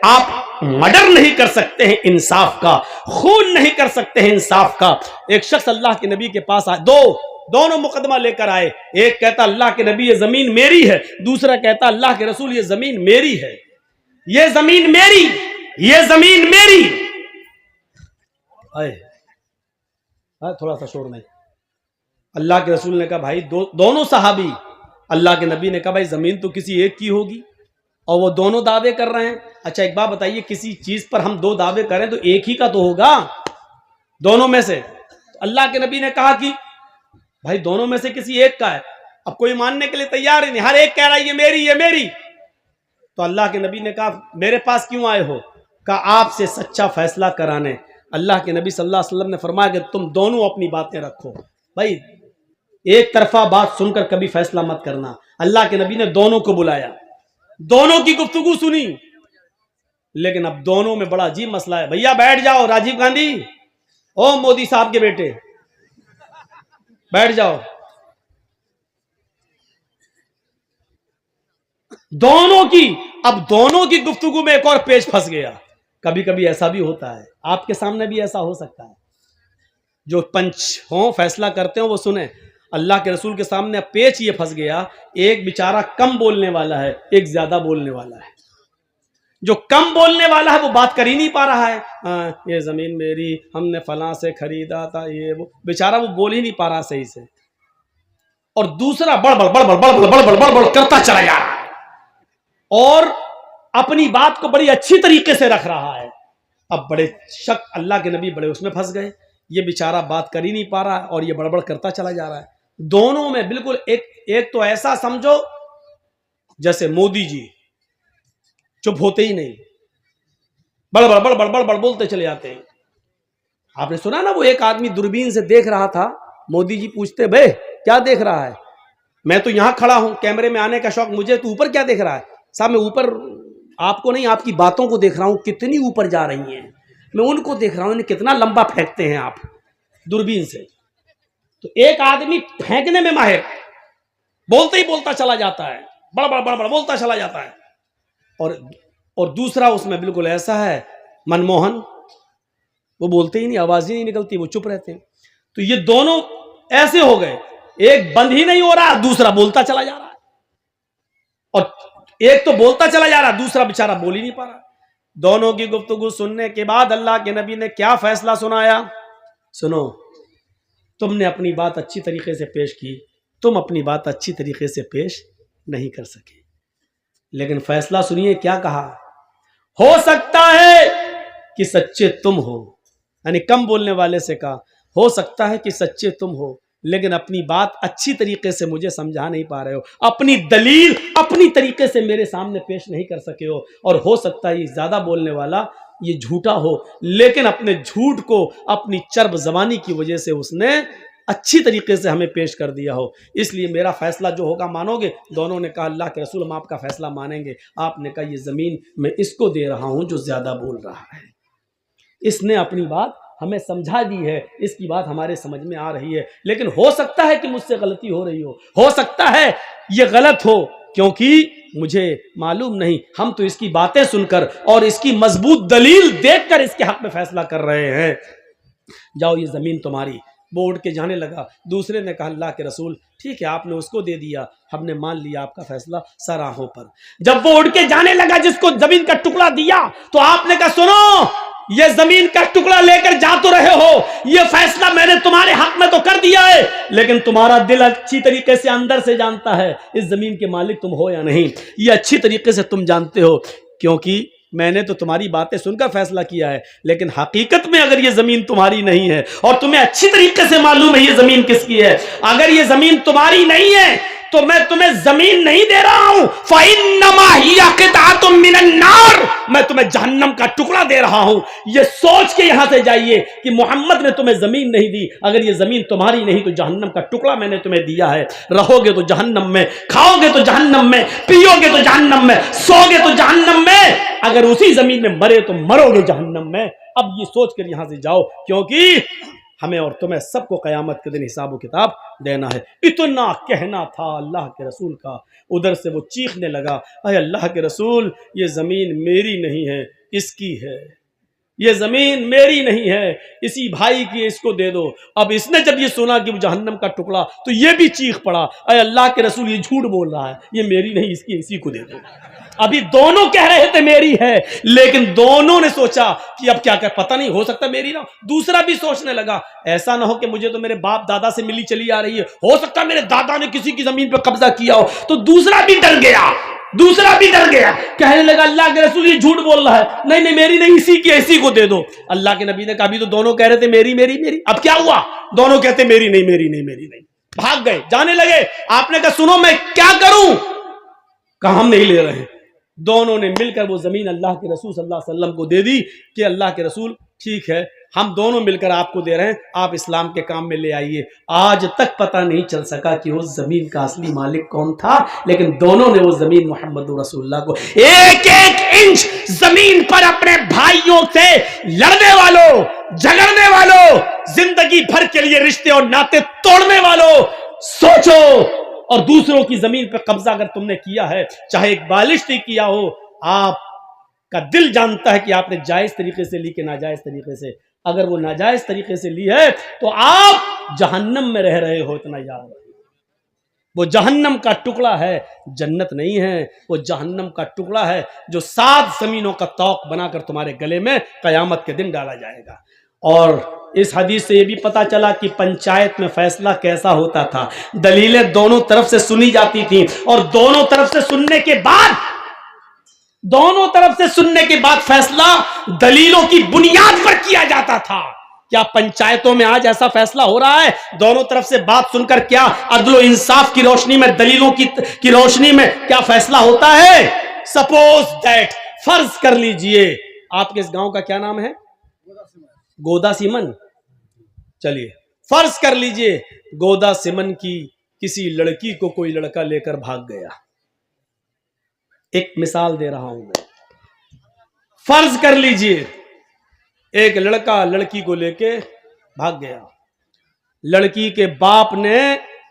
آپ مرڈر نہیں کر سکتے ہیں انصاف کا، خون نہیں کر سکتے ہیں انصاف کا۔ ایک شخص اللہ کے نبی کے پاس آئے، دونوں مقدمہ لے کر آئے، ایک کہتا اللہ کے نبی یہ زمین میری ہے، دوسرا کہتا اللہ کے رسول یہ زمین میری ہے، یہ زمین میری، یہ زمین میری۔ تھوڑا سا شور نہیں۔ اللہ کے رسول نے کہا بھائی دونوں صحابی، اللہ کے نبی نے کہا بھائی زمین تو کسی ایک کی ہوگی اور وہ دونوں دعوے کر رہے ہیں۔ اچھا ایک بات بتائیے، کسی چیز پر ہم دو دعوے کریں تو ایک ہی کا تو ہوگا دونوں میں سے۔ اللہ کے نبی نے کہا کہ بھائی دونوں میں سے کسی ایک کا ہے۔ اب کوئی ماننے کے لیے تیار ہی نہیں، ہر ایک کہہ رہا ہے یہ میری، یہ میری۔ تو اللہ کے نبی نے کہا میرے پاس کیوں آئے ہو؟ کہا آپ سے سچا فیصلہ کرانے۔ اللہ کے نبی صلی اللہ علیہ وسلم نے فرمایا کہ تم دونوں اپنی باتیں رکھو، بھائی ایک طرفہ بات سن کر کبھی فیصلہ مت کرنا۔ اللہ کے نبی نے دونوں کو بلایا، دونوں کی گفتگو سنی، لیکن اب دونوں میں بڑا عجیب مسئلہ ہے۔ بھیا بیٹھ جاؤ، راجیو گاندھی، او مودی صاحب کے بیٹے بیٹھ جاؤ۔ دونوں کی گفتگو میں ایک اور پیچ پھنس گیا۔ کبھی کبھی ایسا بھی ہوتا ہے، آپ کے سامنے بھی ایسا ہو سکتا ہے، جو پنچ ہوں فیصلہ کرتے ہیں وہ سنیں۔ اللہ کے رسول کے سامنے اب پیچ یہ پھنس گیا، ایک بیچارہ کم بولنے والا ہے، ایک زیادہ بولنے والا ہے۔ جو کم بولنے والا ہے وہ بات کر ہی نہیں پا رہا ہے، یہ زمین میری، ہم نے فلاں سے خریدا تھا، یہ وہ، بیچارہ وہ بول ہی نہیں پا رہا صحیح سے۔ اور دوسرا بڑ بڑ کرتا چلا جا رہا ہے اور اپنی بات کو بڑی اچھی طریقے سے رکھ رہا ہے۔ اب بڑے شک اللہ کے نبی بڑے اس میں پھنس گئے، یہ بیچارہ بات کر ہی نہیں پا رہا اور یہ بڑبڑ کرتا چلا جا رہا ہے۔ دونوں میں بالکل ایک تو ایسا سمجھو جیسے مودی جی چپ ہوتے ہی نہیں، بڑ بولتے چلے جاتے ہیں۔ آپ نے سنا نا وہ ایک آدمی دوربین سے دیکھ رہا تھا، مودی جی پوچھتے بھائی کیا دیکھ رہا ہے؟ میں تو یہاں کھڑا ہوں، کیمرے میں آنے کا شوق مجھے، تو اوپر کیا دیکھ رہا ہے؟ صاحب میں اوپر آپ کو نہیں، آپ کی باتوں کو دیکھ رہا ہوں، کتنی اوپر جا رہی ہیں، میں ان کو دیکھ رہا ہوں، کتنا لمبا پھینکتے ہیں آپ دوربین سے۔ تو ایک آدمی پھینکنے میں ماہر، بولتے ہی بولتا چلا جاتا ہے، بڑ بولتا چلا جاتا ہے، اور دوسرا اس میں بالکل ایسا ہے منموہن، وہ بولتے ہی نہیں، آواز ہی نہیں نکلتی، وہ چپ رہتے ہیں۔ تو یہ دونوں ایسے ہو گئے، ایک بند ہی نہیں ہو رہا، دوسرا بولتا چلا جا رہا ہے، اور ایک تو بولتا چلا جا رہا، دوسرا بیچارہ بول ہی نہیں پا رہا۔ دونوں کی گفتگو سننے کے بعد اللہ کے نبی نے کیا فیصلہ سنایا؟ سنو، تم نے اپنی بات اچھی طریقے سے پیش کی، تم اپنی بات اچھی طریقے سے پیش نہیں کر سکے، لیکن فیصلہ سنیے کیا کہا۔ ہو سکتا ہے کہ سچے تم ہو، یعنی کم بولنے والے سے کہا ہو سکتا ہے کہ سچے تم ہو، لیکن اپنی بات اچھی طریقے سے مجھے سمجھا نہیں پا رہے ہو، اپنی دلیل اپنی طریقے سے میرے سامنے پیش نہیں کر سکے ہو، اور ہو سکتا ہے یہ زیادہ بولنے والا یہ جھوٹا ہو، لیکن اپنے جھوٹ کو اپنی چرب زبانی کی وجہ سے اس نے اچھی طریقے سے ہمیں پیش کر دیا ہو، اس لیے میرا فیصلہ جو ہوگا مانو گے؟ دونوں نے کہا اللہ کے رسول ہم آپ کا فیصلہ مانیں گے۔ آپ نے کہا یہ زمین میں اس کو دے رہا ہوں جو زیادہ بول رہا ہے، اس نے اپنی بات ہمیں سمجھا دی ہے، اس کی بات ہمارے سمجھ میں آ رہی ہے، لیکن ہو سکتا ہے کہ مجھ سے غلطی ہو رہی ہو سکتا ہے یہ غلط ہو، کیونکہ مجھے معلوم نہیں، ہم تو اس کی باتیں سن کر اور اس کی مضبوط دلیل دیکھ کر اس کے حق میں فیصلہ کر رہے ہیں، جاؤ یہ زمین تمہاری۔ وہ اٹھ کے جانے لگا، دوسرے نے کہا اللہ کے رسول ٹھیک ہے آپ نے اس کو دے دیا، ہم نے مان لیا آپ کا فیصلہ سراہوں پر۔ جب وہ اٹھ کے جانے لگا جس کو زمین کا ٹکڑا دیا، تو آپ نے کہا سنو، یہ زمین کا ٹکڑا لے کر جا تو رہے ہو، یہ فیصلہ میں نے تمہارے حق میں تو کر دیا ہے، لیکن تمہارا دل اچھی طریقے سے اندر سے جانتا ہے اس زمین کے مالک تم ہو یا نہیں، یہ اچھی طریقے سے تم جانتے ہو، کیونکہ میں نے تو تمہاری باتیں سن کر فیصلہ کیا ہے، لیکن حقیقت میں اگر یہ زمین تمہاری نہیں ہے اور تمہیں اچھی طریقے سے معلوم ہے یہ زمین کس کی ہے، اگر یہ زمین تمہاری نہیں ہے تو میں تمہیں زمین نہیں دے رہا ہوں، فَإِنَّمَا هِيَ قِطْعَةٌ مِّنَ النَّارِ، میں تمہیں جہنم کا ٹکڑا دے رہا ہوں۔ یہ سوچ کے یہاں سے جائیے کہ محمد نے تمہیں زمین نہیں دی، اگر یہ زمین تمہاری نہیں تو جہنم کا ٹکڑا میں نے تمہیں دیا ہے، رہو گے تو جہنم میں، کھاؤ گے تو جہنم میں، پیو گے تو جہنم میں، سو گے تو جہنم میں، اگر اسی زمین میں مرے تو مرو گے جہنم میں۔ اب یہ سوچ کر یہاں سے جاؤ، کیونکہ ہمیں اور تمہیں سب کو قیامت کے دن حساب و کتاب دینا ہے۔ اتنا کہنا تھا اللہ کے رسول کا، ادھر سے وہ چیخنے لگا، اے اللہ کے رسول، یہ زمین میری نہیں ہے، اس کی ہے، یہ زمین میری نہیں ہے، اسی بھائی کی، اس کو دے دو۔ اب اس نے جب یہ سنا کہ وہ جہنم کا ٹکڑا، تو یہ بھی چیخ پڑا، اے اللہ کے رسول، یہ جھوٹ بول رہا ہے، یہ میری نہیں، اس کی، اسی کو دے دو۔ ابھی دونوں کہہ رہے تھے میری ہے، لیکن دونوں نے سوچا کہ اب کیا کہ پتہ نہیں، ہو سکتا میری نہ ہو۔ دوسرا بھی سوچنے لگا، ایسا نہ ہو کہ مجھے تو میرے باپ دادا سے ملی چلی آ رہی ہے، ہو سکتا میرے دادا نے کسی کی زمین پہ قبضہ کیا ہو۔ تو دوسرا بھی ڈر گیا، کہنے لگا اللہ کے رسول یہ جھوٹ بول رہا ہے، نہیں میری نہیں، اسی کی، اسی کو دے دو۔ اللہ کے نبی نے کہا ابھی تو دونوں کہہ رہے تھے میری میری میری، اب کیا ہوا؟ دونوں کہتے میری نہیں میری نہیں میری نہیں، بھاگ گئے، جانے لگے۔ آپ نے کہا سنو میں کیا کروں؟ کہا ہم نہیں لے رہے۔ دونوں نے مل کر وہ زمین اللہ کے رسول صلی اللہ علیہ وسلم کو دے دی کہ اللہ کے رسول ٹھیک ہے، ہم دونوں مل کر آپ کو دے رہے ہیں، آپ اسلام کے کام میں لے آئیے۔ آج تک پتہ نہیں چل سکا کہ اس زمین کا اصلی مالک کون تھا، لیکن دونوں نے وہ زمین محمد رسول اللہ کو، ایک ایک انچ زمین پر اپنے بھائیوں سے لڑنے والوں، جھگڑنے والوں، زندگی بھر کے لیے رشتے اور ناطے توڑنے والوں، سوچو۔ اور دوسروں کی زمین پہ قبضہ اگر تم نے کیا ہے، چاہے ایک بالشتی کیا ہو، آپ کا دل جانتا ہے کہ آپ نے جائز طریقے سے لی کہ ناجائز طریقے سے۔ اگر وہ ناجائز طریقے سے لی ہے تو آپ جہنم میں رہ رہے ہو، اتنا یاد رکھیں۔ وہ جہنم کا ٹکڑا ہے، جنت نہیں ہے، وہ جہنم کا ٹکڑا ہے جو 7 زمینوں کا طوق بنا کر تمہارے گلے میں قیامت کے دن ڈالا جائے گا۔ اور اس حدیث سے یہ بھی پتا چلا کہ پنچایت میں فیصلہ کیسا ہوتا تھا۔ دلیلیں دونوں طرف سے سنی جاتی تھیں، اور دونوں طرف سے سننے کے بعد فیصلہ دلیلوں کی بنیاد پر کیا جاتا تھا۔ کیا پنچایتوں میں آج ایسا فیصلہ ہو رہا ہے؟ دونوں طرف سے بات سن کر کیا عدل و انصاف کی روشنی میں، دلیلوں کی روشنی میں کیا فیصلہ ہوتا ہے؟ سپوز دیٹ، فرض کر لیجئے، آپ کے اس گاؤں کا کیا نام ہے؟ گودا سیمن۔ چلیے فرض کر لیجئے گودا سیمن کی کسی لڑکی کو کوئی لڑکا لے کر بھاگ گیا۔ ایک مثال دے رہا ہوں میں۔ فرض کر لیجئے ایک لڑکا لڑکی کو لے کے بھاگ گیا۔ لڑکی کے باپ نے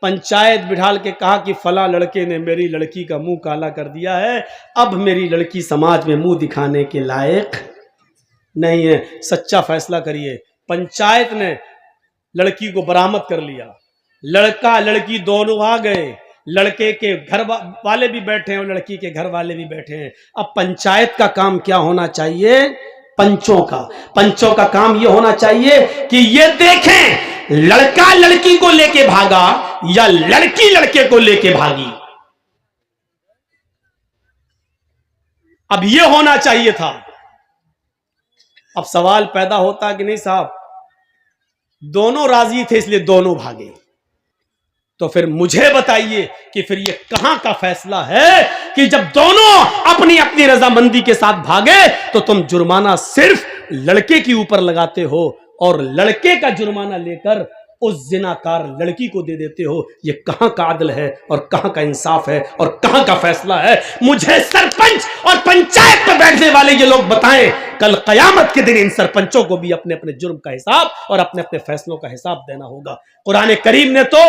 پنچایت بٹھال کے کہا کہ فلاں لڑکے نے میری لڑکی کا منہ کالا کر دیا ہے، اب میری لڑکی سماج میں منہ دکھانے کے لائق نہیں ہے، سچا فیصلہ کریے۔ پنچایت نے لڑکی کو برآمد کر لیا، لڑکا لڑکی دونوں آ گئے، لڑکے کے گھر والے بھی بیٹھے ہیں اور لڑکی کے گھر والے بھی بیٹھے ہیں۔ اب پنچایت کا کام کیا ہونا چاہیے؟ پنچوں کا کام یہ ہونا چاہیے کہ یہ دیکھیں لڑکا لڑکی کو لے کے بھاگا یا لڑکی لڑکے کو لے کے بھاگی۔ اب یہ ہونا چاہیے تھا۔ اب سوال پیدا ہوتا کہ نہیں صاحب، دونوں راضی تھے اس لیے دونوں بھاگے، تو پھر مجھے بتائیے کہ پھر یہ کہاں کا فیصلہ ہے کہ جب دونوں اپنی اپنی رضامندی کے ساتھ بھاگے تو تم جرمانہ صرف لڑکے کے اوپر لگاتے ہو اور لڑکے کا جرمانہ لے کر اس زناکار لڑکی کو دے دیتے ہو؟ یہ کہاں کا عدل ہے اور کہاں کا انصاف ہے اور کہاں کا فیصلہ ہے؟ مجھے سرپنچ اور پنچایت میں بیٹھنے والے یہ لوگ بتائیں۔ کل قیامت کے دن ان سرپنچوں کو بھی اپنے اپنے جرم کا حساب اور اپنے اپنے فیصلوں کا حساب دینا ہوگا۔ قرآن کریم نے تو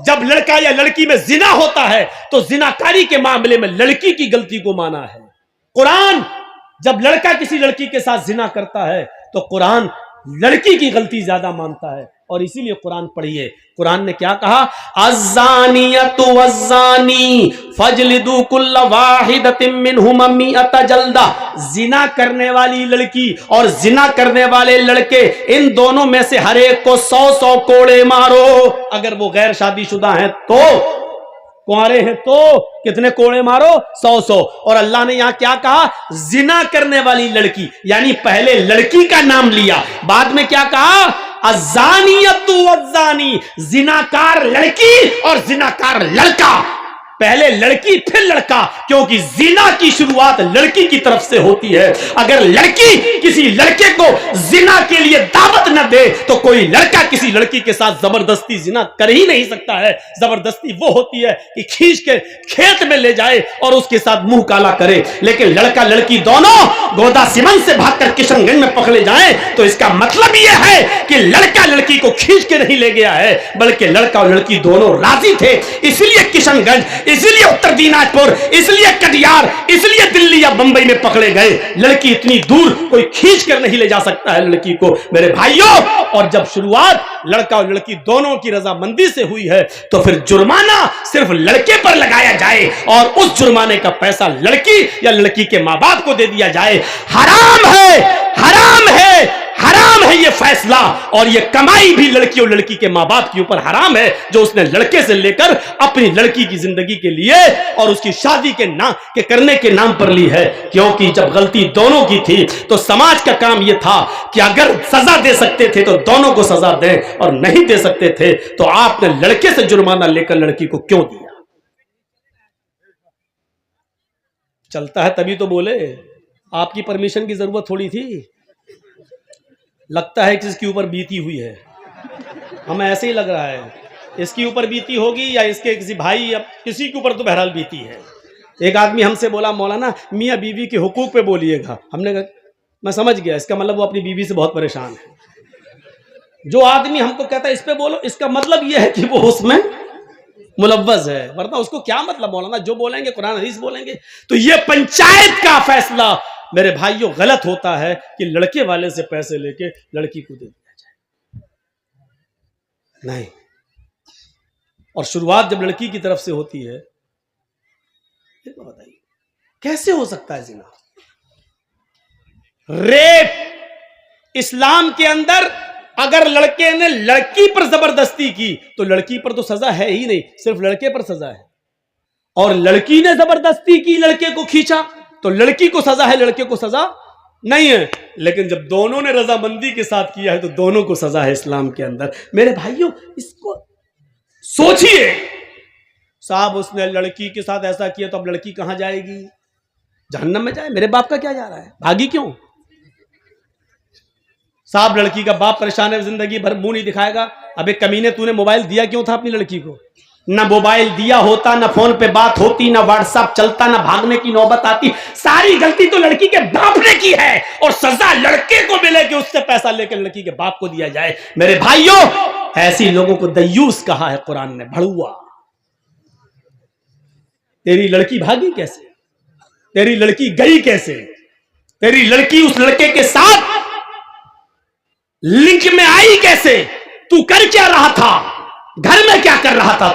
جب لڑکا یا لڑکی میں زنا ہوتا ہے تو زناکاری کے معاملے میں لڑکی کی غلطی کو مانا ہے۔ قرآن جب لڑکا کسی لڑکی کے ساتھ زنا کرتا ہے تو قرآن لڑکی کی غلطی زیادہ مانتا ہے، اور اسی لیے قرآن پڑھیے، قرآن نے کیا کہا؟ الزانیۃ والزانی فاجلدوا کل واحدۃ منہما مئۃ جلدہ، زنا کرنے والی لڑکی اور زنا کرنے والے لڑکے، ان دونوں میں سے ہر ایک کو 100 کوڑے مارو۔ اگر وہ غیر شادی شدہ ہیں تو، کنوارے ہیں تو کتنے کوڑے مارو؟ 100۔ اور اللہ نے یہاں کیا کہا؟ زنا کرنے والی لڑکی، یعنی پہلے لڑکی کا نام لیا، بعد میں کیا کہا؟ الزانیۃ والزانی، زناکار لڑکی اور زناکار لڑکا، پہلے لڑکی پھر لڑکا، کیونکہ زنا کی شروعات لڑکی کی طرف سے ہوتی ہے. اگر لڑکی کسی لڑکے کو زنا کے لیے دعوت نہ دے تو کوئی لڑکا کسی لڑکی کے ساتھ زبردستی زنا کر ہی نہیں سکتا ہے. زبردستی وہ ہوتی ہے کہ کھینچ کے کھیت میں لے جائے اور اس کے ساتھ منہ کالا کرے. لیکن لڑکا لڑکی دونوں گودا سمن سے بھاگ کر کشن گنج میں پکڑے جائیں تو اس کا مطلب یہ ہے کہ لڑکا لڑکی کو کھینچ کے نہیں لے گیا ہے، بلکہ لڑکا اور لڑکی دونوں راضی تھے. اس لیے کشن گنج، اس لیے اتر دیناج پور، اس لیے کٹیہار، اس لیے دلی یا بمبئی میں پکڑے گئے. لڑکی اتنی دور کوئی کھینچ کر نہیں لے جا سکتا ہے لڑکی کو میرے بھائیوں. اور جب شروعات لڑکا اور لڑکی دونوں کی رضامندی سے ہوئی ہے تو پھر جرمانہ صرف لڑکے پر لگایا جائے اور اس جرمانے کا پیسہ لڑکی یا لڑکی کے ماں باپ کو دے دیا جائے. حرام ہے، حرام ہے، حرام ہے یہ فیصلہ. اور یہ کمائی بھی لڑکی اور لڑکی کے ماں باپ کے اوپر حرام ہے جو اس نے لڑکے سے لے کر اپنی لڑکی کی زندگی کے لیے اور اس کی شادی کے کرنے کے نام پر لی ہے. کیونکہ جب غلطی دونوں کی تھی تو سماج کا کام یہ تھا کہ اگر سزا دے سکتے تھے تو دونوں کو سزا دیں، اور نہیں دے سکتے تھے تو آپ نے لڑکے سے جرمانہ لے کر لڑکی کو کیوں دیا؟ چلتا ہے تبھی تو بولے. آپ کی پرمیشن کی ضرورت تھوڑی تھی. لگتا ہے کہ اس کے اوپر بیتی ہوئی ہے، ہمیں ایسے ہی لگ رہا ہے اس کے اوپر بیتی ہوگی یا اس کے کسی بھائی یا کسی کے اوپر تو بہرحال بیتی ہے. ایک آدمی ہم سے بولا مولانا میاں بیوی کے حقوق پہ بولیے گا. ہم نے کہا میں سمجھ گیا، اس کا مطلب وہ اپنی بیوی سے بہت پریشان ہے. جو آدمی ہم کو کہتا ہے اس پہ بولو، اس کا مطلب یہ ہے کہ وہ اس میں ملوث ہے، ورنہ اس کو کیا مطلب مولانا جو بولیں گے قرآن حدیث بولیں گے. تو یہ پنچایت کا فیصلہ میرے بھائیوں غلط ہوتا ہے کہ لڑکے والے سے پیسے لے کے لڑکی کو دے دیا جائے. نہیں. اور شروعات جب لڑکی کی طرف سے ہوتی ہے، بتائیے کیسے ہو سکتا ہے زنا؟ ریپ اسلام کے اندر اگر لڑکے نے لڑکی پر زبردستی کی تو لڑکی پر تو سزا ہے ہی نہیں، صرف لڑکے پر سزا ہے. اور لڑکی نے زبردستی کی لڑکے کو کھینچا تو لڑکی کو سزا ہے، لڑکے کو سزا نہیں ہے. لیکن جب دونوں نے رضامندی کے ساتھ کیا ہے تو دونوں کو سزا ہے اسلام کے اندر. میرے بھائیوں اس کو سوچئے. صاحب اس نے لڑکی کے ساتھ ایسا کیا تو اب لڑکی کہاں جائے گی؟ جہنم میں جائے. میرے باپ کا کیا جا رہا ہے؟ بھاگی کیوں؟ صاحب لڑکی کا باپ پریشان ہے، زندگی بھر منہ نہیں دکھائے گا. ابے کمینے تو نے موبائل دیا کیوں تھا اپنی لڑکی کو؟ نہ موبائل دیا ہوتا، نہ فون پہ بات ہوتی، نہ واٹس ایپ چلتا، نہ بھاگنے کی نوبت آتی. ساری غلطی تو لڑکی کے باپ نے کی ہے اور سزا لڑکے کو ملے کہ اس سے پیسہ لے کے لڑکی کے باپ کو دیا جائے. میرے بھائیوں ایسی لوگوں کو دیوس کہا ہے قرآن نے، بھڑوا. تیری لڑکی بھاگی کیسے؟ تیری لڑکی گئی کیسے؟ تیری لڑکی اس لڑکے کے ساتھ لنک میں آئی کیسے؟ تو کر کیا رہا تھا؟ گھر میں کیا کر رہا تھا؟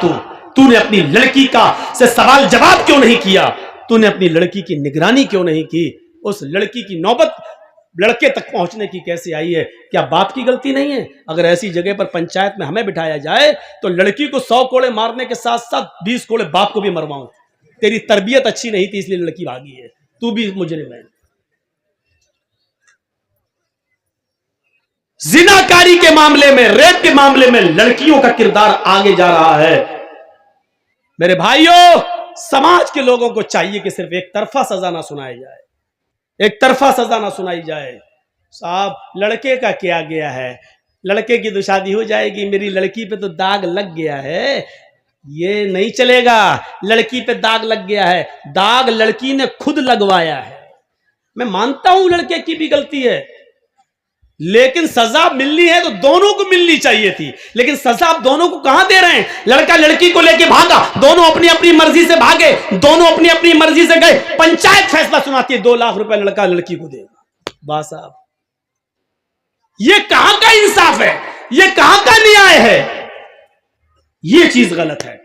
تو نے اپنی لڑکی کا سے سوال جواب کیوں نہیں کیا؟ تو نے اپنی لڑکی کی نگرانی کیوں نہیں کی؟ اس لڑکی کی نوبت لڑکے تک پہنچنے کی کیسے آئی ہے؟ کیا باپ کی غلطی نہیں ہے؟ اگر ایسی جگہ پر پنچایت میں ہمیں بٹھایا جائے تو لڑکی کو 100 کوڑے مارنے کے ساتھ ساتھ 20 کوڑے باپ کو بھی مرواؤں. تیری تربیت اچھی نہیں تھی اس لیے لڑکی بھاگی ہے، تو بھی مجرم ہے. زناکاری کے معاملے میں، ریپ کے معاملے میں لڑکیوں کا کردار آگے جا رہا ہے. میرے بھائیوں سماج کے لوگوں کو چاہیے کہ صرف ایک طرفہ سزا نہ سنائی جائے، ایک طرفہ سزا نہ سنائی جائے. صاحب لڑکے کا کیا گیا ہے؟ لڑکے کی تو شادی ہو جائے گی، میری لڑکی پہ تو داغ لگ گیا ہے. یہ نہیں چلے گا. لڑکی پہ داغ لگ گیا ہے، داغ لڑکی نے خود لگوایا ہے. میں مانتا ہوں لڑکے کی بھی غلطی ہے، لیکن سزا ملنی ہے تو دونوں کو ملنی چاہیے تھی. لیکن سزا آپ دونوں کو کہاں دے رہے ہیں؟ لڑکا لڑکی کو لے کے بھاگا، دونوں اپنی اپنی مرضی سے بھاگے، دونوں اپنی اپنی مرضی سے گئے. پنچایت فیصلہ سناتی ہے 2 لاکھ روپے لڑکا لڑکی کو دے گا. با صاحب یہ کہاں کا انصاف ہے؟ یہ کہاں کا نیائے ہے؟ یہ چیز غلط ہے.